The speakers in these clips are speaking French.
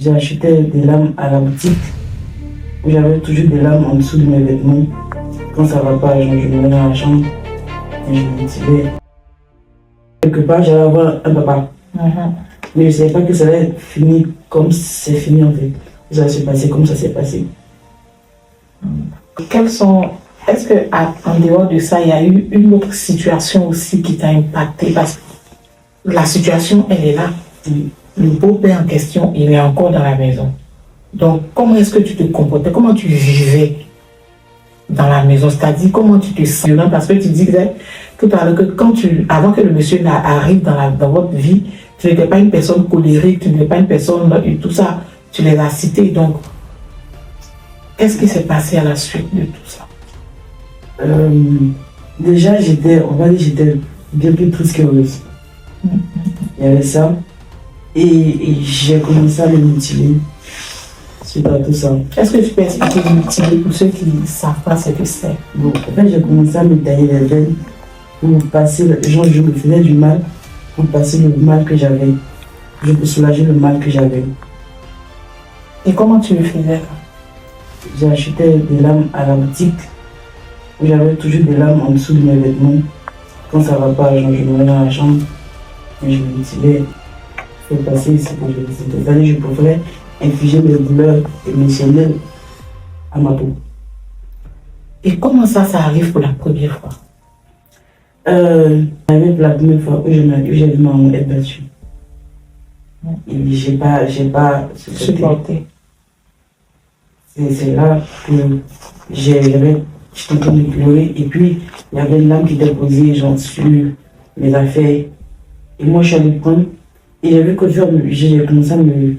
J'ai acheté des lames à la boutique où j'avais toujours des lames en dessous de mes vêtements. Quand ça va pas, genre, je me mets dans la chambre et je me motivais. Quelque part, j'allais avoir un papa. Mais je ne savais pas que ça allait finir comme c'est fini en fait. Ça allait se passer comme ça s'est passé. Est-ce qu'en dehors de ça, il y a eu une autre situation aussi qui t'a impacté? Parce que la situation, elle est là. Le beau-père en question, il est encore dans la maison. Donc, comment est-ce que tu te comportais? Comment tu vivais dans la maison? C'est-à-dire, comment tu te sens? Parce que tu disais tout à l'heure que avant que le monsieur arrive dans votre vie, tu n'étais pas une personne colérique, tu n'étais pas une personne et tout ça. Tu les as cités. Donc, qu'est-ce qui s'est passé à la suite de tout ça? Déjà, j'étais bien plus triste qu'heureuse. Il y avait ça. Et j'ai commencé à me mutiler suite à tout ça. Est-ce que tu peux expliquer le mutiler pour ceux qui ne savent pas ce que c'est? Bon, en fait, j'ai commencé à me tailler les veines pour passer, genre, je me faisais du mal pour passer le mal que j'avais. Pour soulager le mal que j'avais. Et comment tu le faisais? J'ai acheté des lames à la boutique où j'avais toujours des lames en dessous de mes vêtements. Quand ça va pas, genre, je me mets dans la chambre et je me mutilais. Il faut passer ici pour que je préférais infliger mes douleurs émotionnelles à ma peau. Et comment ça arrive pour la première fois? Arrivé pour la première fois où j'ai vu ma maman être battue. Et j'ai pas supporté. C'est là que j'étais en train de pleurer et puis il y avait une lame qui était posée genre sur mes affaires. Et moi je suis allée prendre et j'ai vu que j'ai commencé à me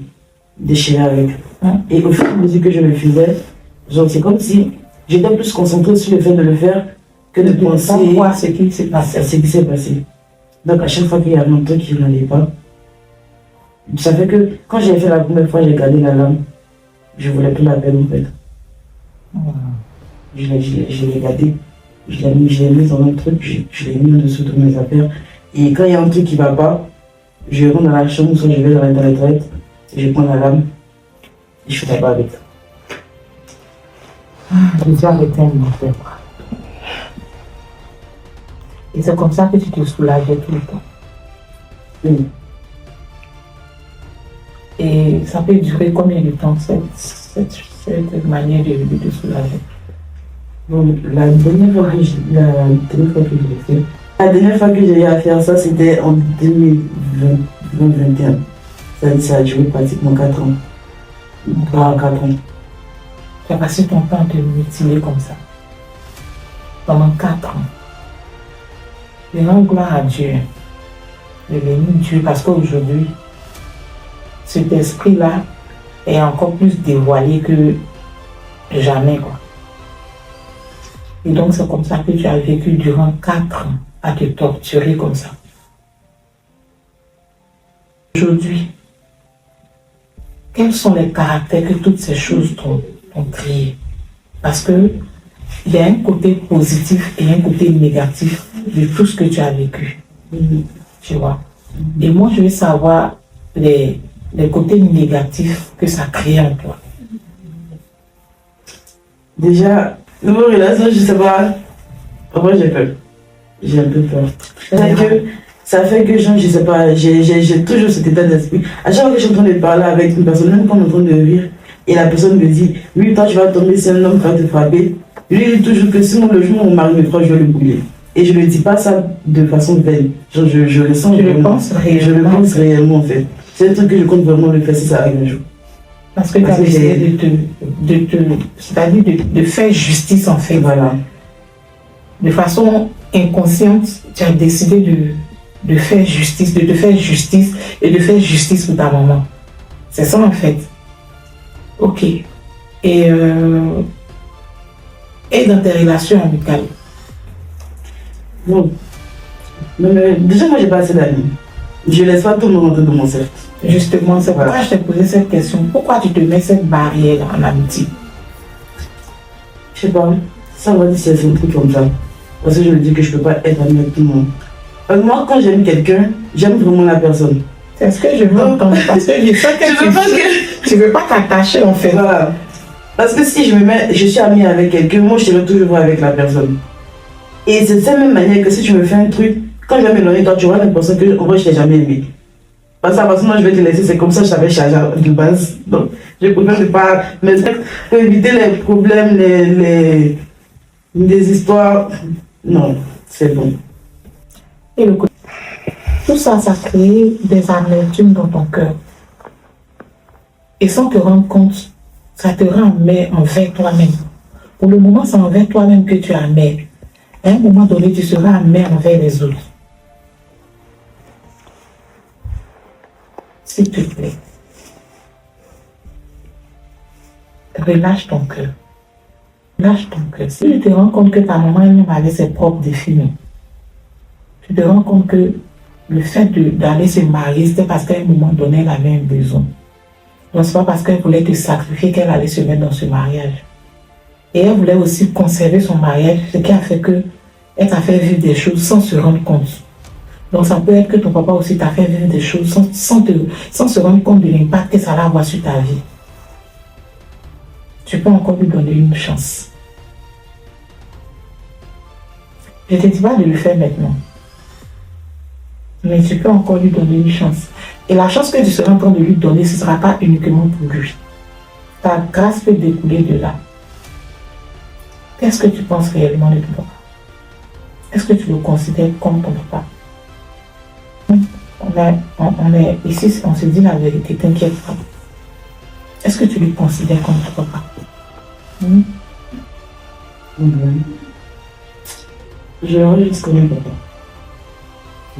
déchirer avec. Et au fur et à mesure que je le faisais, genre c'est comme si j'étais plus concentrée sur le fait de le faire que de penser à ce qui s'est passé. Donc à chaque fois qu'il y avait un truc qui n'allait pas, ça fait que quand j'ai fait la première fois, j'ai gardé la lame. Je voulais plus la peine en fait. Je l'ai gardé. Je l'ai mis dans un truc, je l'ai mis en dessous de mes affaires. Et quand il y a un truc qui ne va pas, je rentre dans la chambre, soit je vais dans les toilettes, je prends la lame et je fais pas avec. Déjà arrêté un peu. Et c'est comme ça que tu te soulageais tout le temps. Oui. Et ça peut durer combien de temps cette manière de soulager? Bon, la dernière fois que je l'ai fait, la dernière fois que j'ai eu à faire ça, c'était en 2021. Ça a duré pratiquement 4 ans. 3 à 4 ans. Tu as passé ton temps à te mutiler comme ça. Pendant 4 ans. Et rends gloire à Dieu. Je bénis Dieu parce qu'aujourd'hui, cet esprit-là est encore plus dévoilé que jamais, quoi. Et donc c'est comme ça que tu as vécu durant 4 ans à te torturer comme ça. Aujourd'hui, quels sont les caractères que toutes ces choses t'ont créé? Parce que il y a un côté positif et un côté négatif de tout ce que tu as vécu. Tu vois. Et moi, je veux savoir les côtés négatifs que ça crée en toi. Déjà, nos relations, je sais pas. Moi, j'ai peur. J'ai un peu peur. Ça fait que genre, je sais pas, j'ai toujours cet état d'esprit. À chaque fois que je suis en train de parler avec une personne, même quand on est en train de rire, et la personne me dit, oui, toi, tu vas tomber, c'est un homme qui va te frapper. Je lui dis toujours que sinon, le jour où mon mari me frappe, je vais le brûler. Et je ne le dis pas ça de façon vaine. Genre, je le sens. Je le pense réellement. Je le pense réellement, en fait. C'est un truc que je compte vraiment le faire si ça arrive un jour. Parce que tu as décidé c'est-à-dire de faire justice, en fait. Voilà. De façon inconsciente, tu as décidé de faire justice, de te faire justice et de faire justice pour ta maman. C'est ça, en fait. Ok. Et dans tes relations amicales? Bon. Mais déjà, moi, j'ai pas assez d'amis. Je laisse pas tout le monde rentrer dans mon cercle. Justement, c'est pourquoi je t'ai posé cette question. Pourquoi tu te mets cette barrière en amitié? Je sais pas. Ça va dire c'est un truc comme ça. Parce que je me dis que je peux pas être amie avec tout le monde. Moi, quand j'aime quelqu'un, j'aime vraiment la personne. C'est ce que je veux entendre. Parce que je sens que tu veux pas t'attacher en fait. Voilà. Parce que si je suis amie avec quelqu'un, moi je serai toujours avec la personne. Et c'est de cette même manière que si tu me fais un truc, quand je vais m'éloigner, toi tu vois l'impression que en vrai je t'ai jamais aimé. Parce que la personne, je vais te laisser, c'est comme ça que je t'avais chargé de base. Donc je préfère ne pas me mettre pour éviter les problèmes, les histoires. Non, c'est bon. Et le côté. Tout ça, ça crée des amertumes dans ton cœur. Et sans te rendre compte, ça te rend amer envers toi-même. Pour le moment, c'est envers toi-même que tu es amer. À un moment donné, tu seras amer envers les autres. S'il te plaît, relâche ton cœur. Lâche ton cœur. Si tu te rends compte que ta maman elle-même avait ses propres défis, tu te rends compte que le fait d'aller se marier, c'était parce qu'à un moment donné, elle avait un besoin. Donc, ce n'est pas parce qu'elle voulait te sacrifier qu'elle allait se mettre dans ce mariage. Et elle voulait aussi conserver son mariage, ce qui a fait qu'elle t'a fait vivre des choses sans se rendre compte. Donc, ça peut être que ton papa aussi t'a fait vivre des choses sans se rendre compte de l'impact que ça va avoir sur ta vie. Tu peux encore lui donner une chance. Je ne te dis pas de le faire maintenant. Mais tu peux encore lui donner une chance. Et la chance que tu seras en train de lui donner, ce ne sera pas uniquement pour lui. Ta grâce peut découler de là. Qu'est-ce que tu penses réellement de ton papa? Est-ce que tu le considères comme ton papa? On est ici, on se dit la vérité, t'inquiète pas. Est-ce que tu le considères comme ton papa? Je le juste comme un papa.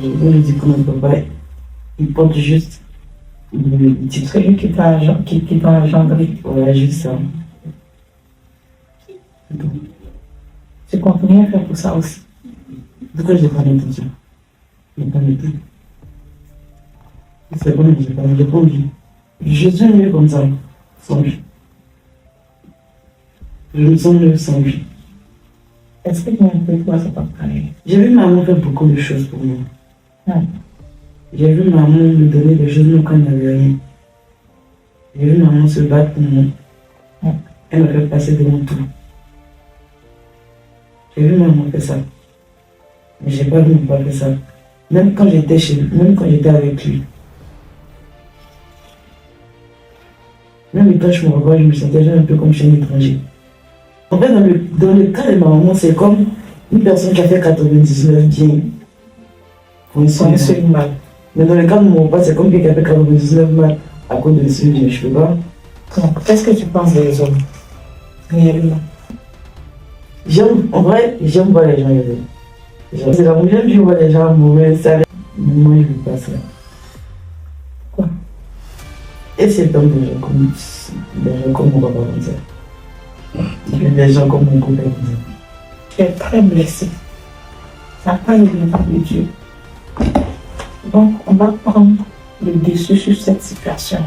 Je le dis comme un papa. Il porte juste le titre. Celui qui t'a engendré. Ouais, juste ça. Tu continues à faire pour ça aussi. Pourquoi je n'ai pas l'intention? Je n'ai pas l'intention. C'est bon, je n'ai pas envie. Je suis mieux comme ça, sans lui. Je me sens mieux sans lui. Explique-moi un peu quoi ça t'a parlé. J'ai vu maman faire beaucoup de choses pour moi. Ouais. J'ai vu maman me donner des choses même quand elle n'avait rien. J'ai vu maman se battre pour moi. Ouais. Elle m'a fait passer devant tout. J'ai vu maman faire ça. Mais j'ai pas vu mon papa faire ça. Même quand j'étais chez lui, même quand j'étais avec lui. Même quand je me revois, je me sentais un peu comme chez un étranger. En fait, dans le cas de ma maman, c'est comme une personne qui a fait 99 bien pour un seul mal. Mais dans le cas de mon papa, c'est comme quelqu'un qui a fait 99 mal à cause de ce bien. Je peux pas. Donc, qu'est-ce que tu penses des hommes réellement? En vrai, j'aime voir les gens heureux. C'est la première fois que je vois les gens mauvais, ça. Moi, je ne veux pas ça. Quoi? Et c'est comme des gens comme mon papa comme ça. Des gens comme mon copain comme ça. Tu es très blessé. Ça n'a pas été de Dieu. Donc, on va prendre le dessus sur cette situation.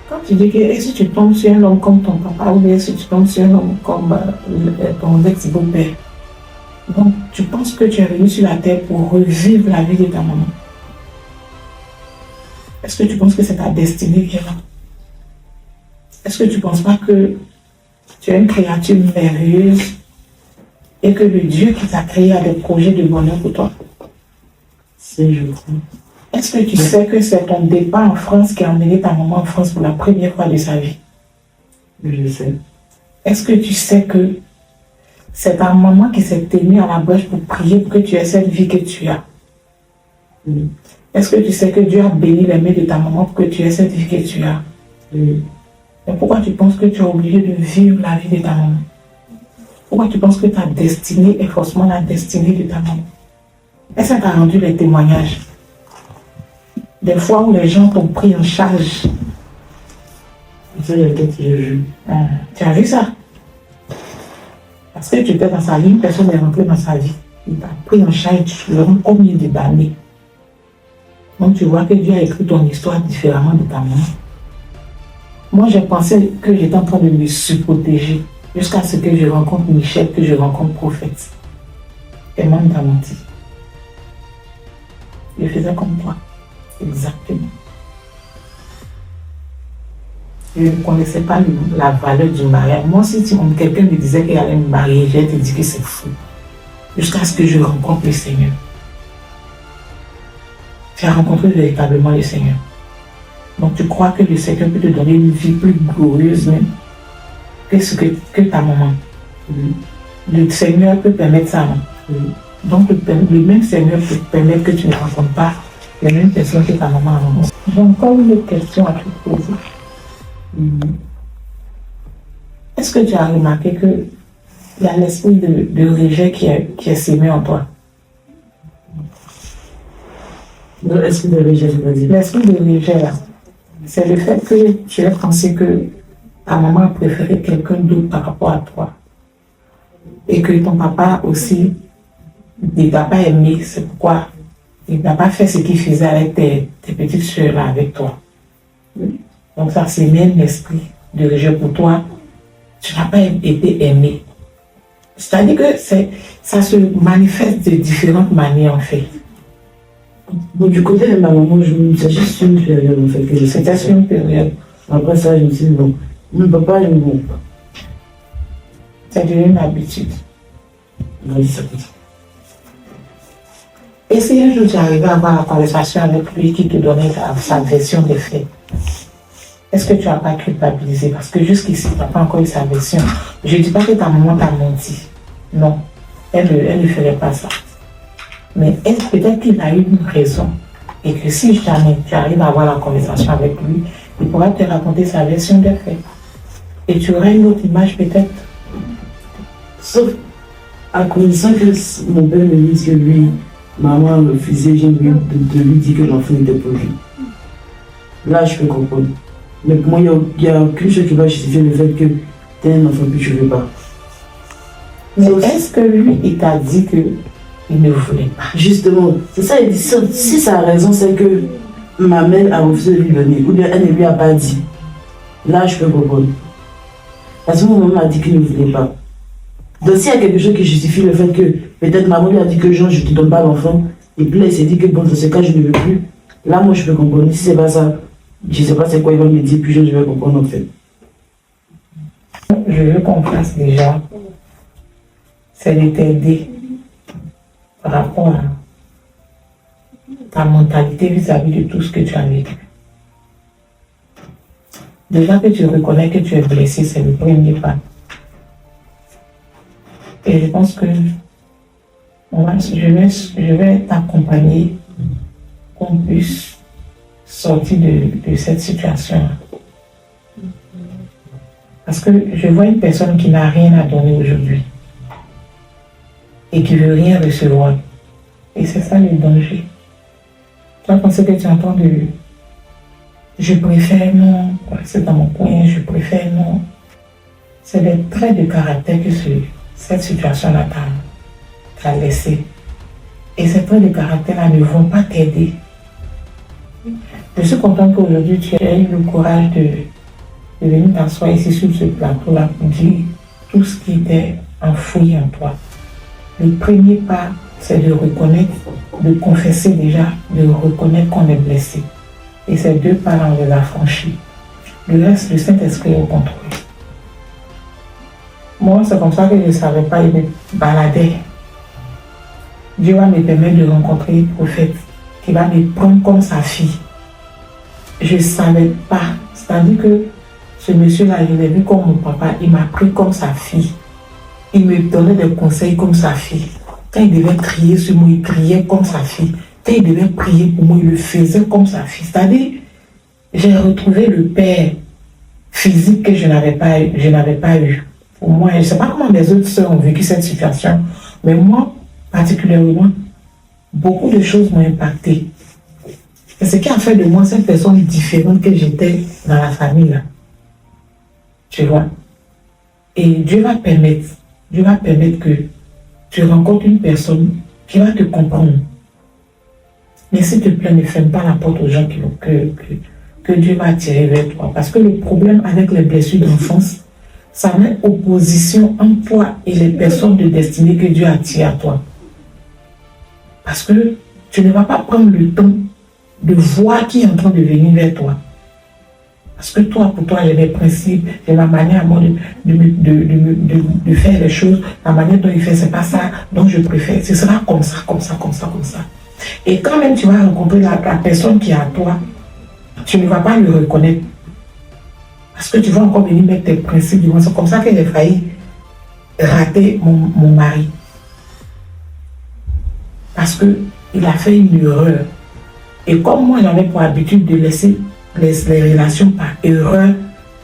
Quand tu dis que si tu tombes sur un homme comme ton papa ou bien si tu tombes sur un homme comme ton ex-beau-père, donc tu penses que tu es venu sur la terre pour revivre la vie de ta maman. Est-ce que tu penses que c'est ta destinée qui est là? Est-ce que tu ne penses pas que tu es une créature merveilleuse et que le Dieu qui t'a créé a des projets de bonheur pour toi? C'est je crois. Est-ce que tu sais que c'est ton départ en France qui a emmené ta maman en France pour la première fois de sa vie? Je sais. Est-ce que tu sais que c'est ta maman qui s'est tenue à la brèche pour prier pour que tu aies cette vie que tu as? Oui. Est-ce que tu sais que Dieu a béni les mains de ta maman pour que tu aies cette vie que tu as? Oui. Mais pourquoi tu penses que tu es obligé de vivre la vie de ta maman? Pourquoi tu penses que ta destinée est forcément la destinée de ta maman? Est-ce que tu as rendu les témoignages? Des fois où les gens t'ont pris en charge. Ça, il y a quelqu'un qui l'a vu. Tu as vu ça? Parce que tu étais dans sa vie, personne n'est rentré dans sa vie. Il t'a pris en charge durant combien d'années? Donc tu vois que Dieu a écrit ton histoire différemment de ta maman. Moi, j'ai pensé que j'étais en train de me surprotéger jusqu'à ce que je rencontre Michel, que je rencontre Prophète. Et même t'a menti. Je faisais comme toi. Exactement. Je ne connaissais pas la valeur du mariage. Moi, si quelqu'un me disait qu'il allait me marier, j'ai te dit que c'est fou. Jusqu'à ce que je rencontre le Seigneur. J'ai rencontré véritablement le Seigneur. Donc tu crois que le Seigneur peut te donner une vie plus glorieuse même que ta maman. Le Seigneur peut permettre ça. Donc le même Seigneur peut permettre que tu ne rencontres pas les mêmes personnes que ta maman a rencontrées. J'ai encore une autre question à te poser. Est-ce que tu as remarqué qu'il y a l'esprit de rejet qui est sémé en toi? L'esprit de rejet, vas-y. L'esprit de rejet, là, c'est le fait que tu as pensé que ta maman a préféré quelqu'un d'autre par rapport à toi. Et que ton papa aussi, il ne t'a pas aimé, c'est pourquoi il n'a pas fait ce qu'il faisait avec tes petites soeurs là, avec toi. Donc ça, c'est même l'esprit de rejet pour toi. Tu n'as pas été aimé. C'est-à-dire que ça se manifeste de différentes manières en fait. Bon, du côté de ma maman, c'est juste une période en fait que je sais. C'était sur une période. Après ça, je me suis dit, bon, mon papa, il me bon. C'est devenu une habitude. On a dit ça comme ça. Et si un jour tu arrivais à avoir la conversation avec lui qui te donnait sa version des faits, est-ce que tu n'as pas culpabilisé? Parce que jusqu'ici, tu n'as pas encore eu sa version. Je ne dis pas que ta maman t'a menti. Non, elle ne ferait pas ça. Mais peut-être qu'il a eu une raison. Et que si jamais tu arrives à avoir la conversation avec lui, il pourra te raconter sa version des faits. Et tu auras une autre image peut-être. Sauf à connaissant que mon père me dise que lui, maman a refusé, j'ai oublié de lui dire que l'enfant était pour lui. Là, je peux comprendre. Mais pour moi, il n'y a aucune chose qui va justifier le fait que tu es un enfant que tu ne veux pas. Mais est-ce que lui, il t'a dit qu'il ne voulait pas? Justement, c'est ça, il dit, si sa raison c'est que ma mère a refusé de lui donner, ou bien elle ne lui a pas dit, là, je peux comprendre. Parce que mon maman a dit qu'il ne voulait pas. Donc s'il y a quelque chose qui justifie le fait que peut-être maman lui a dit que Jean, je ne te donne pas l'enfant, et puis là, il s'est dit que bon, dans ce cas, je ne veux plus, là, moi, je peux comprendre. Si c'est pas ça, je ne sais pas c'est quoi il va me dire, puis je vais comprendre en fait. Je veux qu'on fasse déjà, c'est de t'aider par rapport à ta mentalité vis-à-vis de tout ce que tu as vécu. Déjà que tu reconnais que tu es blessé, c'est le premier pas. Et je pense que je vais t'accompagner qu'on puisse sortir de cette situation. Parce que je vois une personne qui n'a rien à donner aujourd'hui et qui ne veut rien recevoir. Et c'est ça le danger. Tu vas penser que tu entends de je préfère non, c'est dans mon coin, je préfère non. C'est des traits de caractère que cette situation-là t'a laissé. Et ces traits de caractère-là ne vont pas t'aider. Je suis contente qu'aujourd'hui tu aies eu le courage de venir t'asseoir ici sur ce plateau-là pour dire tout ce qui était enfoui en toi. Le premier pas, c'est de reconnaître, de confesser déjà, de reconnaître qu'on est blessé. Et ces deux pas-là, on les a franchis. Le reste, le Saint-Esprit est au contrôle. Moi, c'est comme ça que je ne savais pas, il me baladait. Dieu va me permettre de rencontrer un prophète qui va me prendre comme sa fille. Je ne savais pas. C'est-à-dire que ce monsieur-là, je l'ai vu comme mon papa, il m'a pris comme sa fille. Il me donnait des conseils comme sa fille. Quand il devait crier sur moi, il criait comme sa fille. Quand il devait prier pour moi, il le faisait comme sa fille. C'est-à-dire, j'ai retrouvé le père physique que je n'avais pas eu. Pour moi, je ne sais pas comment les autres sœurs ont vécu cette situation, mais moi, particulièrement, beaucoup de choses m'ont impacté. C'est ce qui a fait de moi cette personne différente que j'étais dans la famille, là. Tu vois? Et Dieu va permettre que tu rencontres une personne qui va te comprendre. Mais s'il te plaît, ne ferme pas la porte aux gens que Dieu va attirer vers toi. Parce que le problème avec les blessures d'enfance, ça met opposition entre toi et les personnes de destinée que Dieu attire à toi. Parce que tu ne vas pas prendre le temps de voir qui est en train de venir vers toi. Parce que toi, pour toi, j'ai mes principes, j'ai ma manière à moi de faire les choses, la manière dont il fait, c'est pas ça, donc je préfère. Ce sera comme ça, comme ça, comme ça, comme ça. Et quand même tu vas rencontrer la personne qui est à toi, tu ne vas pas le reconnaître. Parce que tu vas encore venir mettre tes principes. C'est comme ça que j'ai failli rater mon mari. Parce qu'il a fait une erreur. Et comme moi, j'avais pour habitude de laisser les relations par erreur,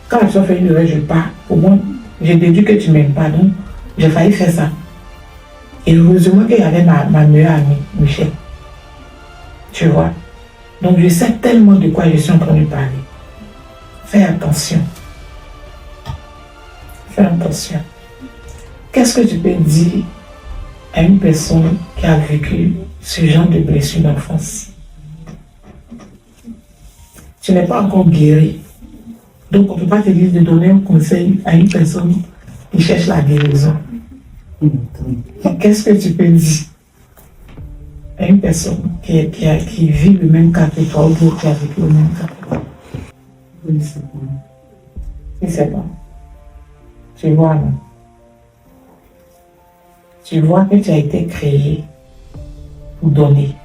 quand la personne fait une erreur, je pars. Au moins, j'ai déduit que tu ne m'aimes pas. Donc, j'ai failli faire ça. Et heureusement qu'il y avait ma meilleure amie, Michel. Tu vois. Donc, je sais tellement de quoi je suis en train de parler. Fais attention. Fais attention. Qu'est-ce que tu peux dire à une personne qui a vécu ce genre de blessure d'enfance? Tu n'es pas encore guéri. Donc, on ne peut pas te dire de donner un conseil à une personne qui cherche la guérison. Qu'est-ce que tu peux dire à une personne qui vit le même cas que toi ou qui a vécu le même cas que toi? Je ne sais pas. Tu vois, non? Tu vois que tu as été créé pour donner.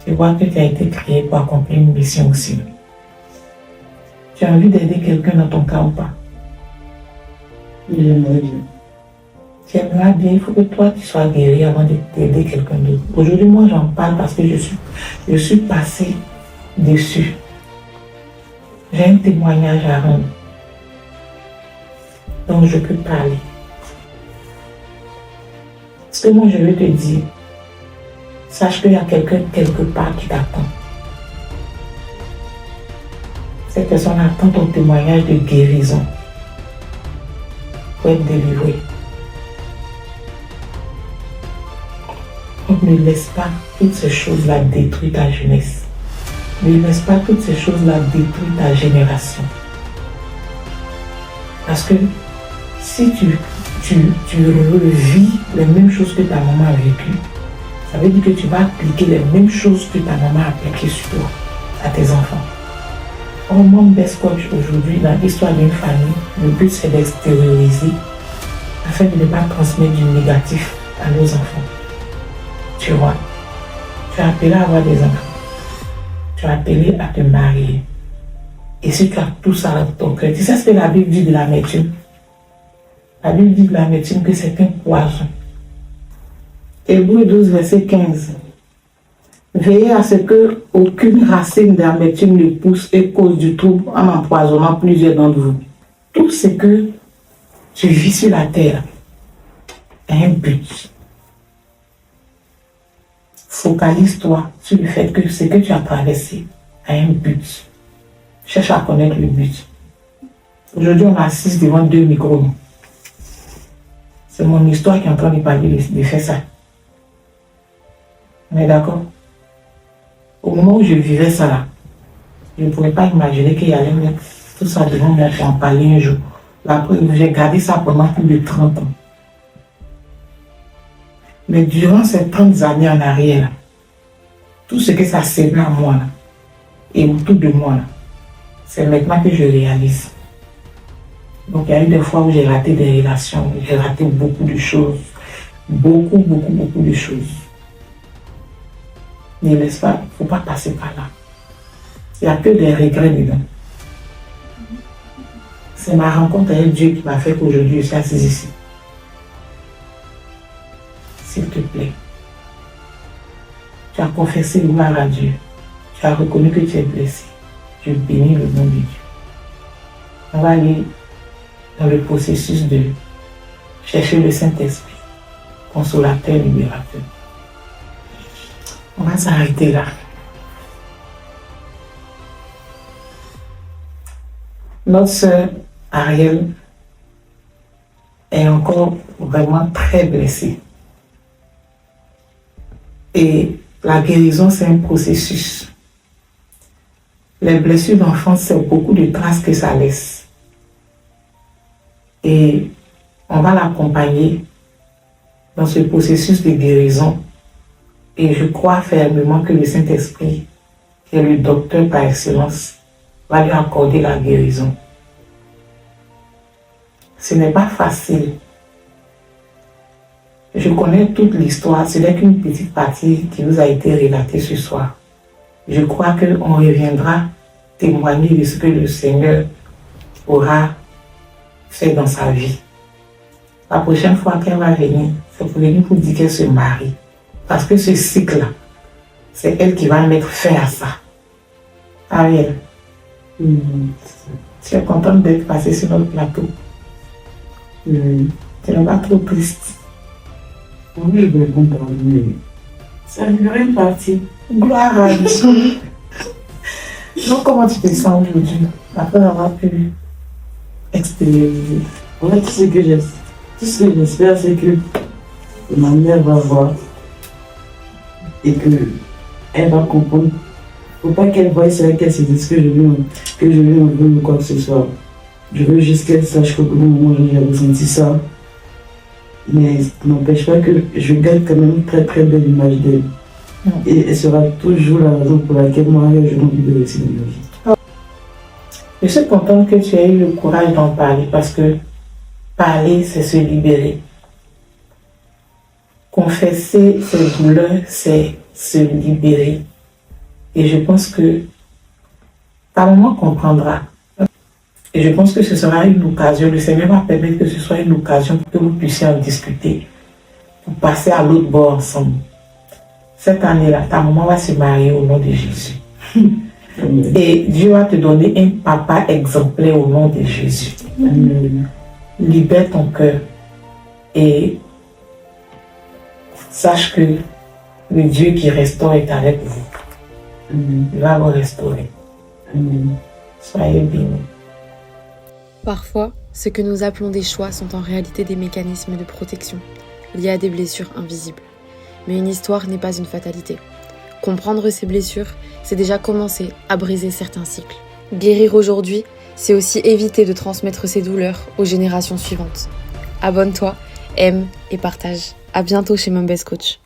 Tu vois que tu as été créé pour accomplir une mission aussi. Tu as envie d'aider quelqu'un dans ton cas ou pas? J'aimerais bien. Tu aimerais bien, il faut que toi tu sois guéri avant d'aider quelqu'un d'autre. Aujourd'hui, moi j'en parle parce que je suis passé dessus. J'ai un témoignage à rendre. Donc je peux parler. Ce que moi je veux te dire, sache qu'il y a quelqu'un quelque part qui t'attend. Cette personne attend ton témoignage de guérison pour être délivré. Donc ne laisse pas toutes ces choses-là détruire ta jeunesse. Ne laisse pas toutes ces choses-là détruire ta génération. Parce que si tu revis les mêmes choses que ta maman a vécues, ça veut dire que tu vas appliquer les mêmes choses que ta maman a appliquées sur toi, à tes enfants. Au monde Best Coach aujourd'hui, dans l'histoire d'une famille, le but c'est d'extérioriser afin de ne pas transmettre du négatif à nos enfants. Tu vois, tu es appelé à avoir des enfants. Tu es appelé à te marier. Et si tu as tout ça dans ton cœur, tu sais ce que la Bible dit de l'amertume? La Bible dit de l'amertume que c'est un poison. Hébreux 12, verset 15. Veillez à ce que aucune racine d'amertume ne pousse et cause du trouble en empoisonnant plusieurs d'entre vous. Tout ce que tu vis sur la terre a un but. Focalise-toi sur le fait que ce que tu as traversé a un but. Cherche à connaître le but. Aujourd'hui, on assiste devant 2 micros. C'est mon histoire qui est en train de parler de faire ça. On est d'accord? Au moment où je vivais ça là, je ne pourrais pas imaginer qu'il y allait mettre tout ça devant moi pour en parler un jour. J'ai gardé ça pendant plus de 30 ans. Mais durant ces 30 années en arrière, tout ce que ça servait à moi là, et autour de moi là, c'est maintenant que je réalise. Donc il y a eu des fois où j'ai raté des relations, j'ai raté beaucoup de choses. Beaucoup de choses. Ne laisse pas, il ne faut pas passer par là. Il n'y a que des regrets dedans. C'est ma rencontre avec Dieu qui m'a fait qu'aujourd'hui je suis assise ici. S'il te plaît. Tu as confessé le mal à Dieu. Tu as reconnu que tu es blessé. Tu bénis le nom de Dieu. On va aller dans le processus de chercher le Saint-Esprit, consolateur, libérateur. On va s'arrêter là. Notre sœur Ariel est encore vraiment très blessée. Et la guérison, c'est un processus. Les blessures d'enfance, c'est beaucoup de traces que ça laisse. Et on va l'accompagner dans ce processus de guérison. Et je crois fermement que le Saint-Esprit et le docteur par excellence va lui accorder la guérison. Ce n'est pas facile. Je connais toute l'histoire, ce n'est qu'une petite partie qui vous a été relatée ce soir. Je crois qu'on reviendra témoigner de ce que le Seigneur aura fait dans sa vie. La prochaine fois qu'elle va venir, c'est pour venir vous dire qu'elle se marie. Parce que ce cycle-là, c'est elle qui va mettre fin à ça. Ariel, tu es contente d'être passée sur notre plateau. Tu n'es pas trop triste. Oui, je vais comprendre, mais ça arriverait une partie. Gloire à Dieu. Donc, comment tu te sens aujourd'hui après avoir pu extérioriser? En fait, tout ce que j'espère, c'est que ma mère va voir et qu'elle va comprendre. Faut pas qu'elle voie sur laquelle c'est ce que je lui en veux ou quoi que ce soit. Je veux juste qu'elle sache qu'au moment où j'ai ressenti ça. Mais ça n'empêche pas que je garde quand même une très très belle image d'elle. Et elle sera toujours la raison pour laquelle moi, je n'ai envie de laisser ma vie. Je suis contente que tu aies eu le courage d'en parler parce que parler, c'est se libérer. Confesser ses douleurs, c'est se libérer. Et je pense que ta maman comprendra. Et je pense que ce sera une occasion, le Seigneur va permettre que ce soit une occasion pour que vous puissiez en discuter, pour passer à l'autre bord ensemble. Cette année-là, ta maman va se marier au nom de Jésus. Et Dieu va te donner un papa exemplaire au nom de Jésus. Libère ton cœur et sache que le Dieu qui restaure est avec vous. Il va vous restaurer. Soyez bénis. Parfois, ce que nous appelons des choix sont en réalité des mécanismes de protection, liés à des blessures invisibles. Mais une histoire n'est pas une fatalité. Comprendre ces blessures, c'est déjà commencer à briser certains cycles. Guérir aujourd'hui, c'est aussi éviter de transmettre ces douleurs aux générations suivantes. Abonne-toi, aime et partage. À bientôt chez Mombes Coach.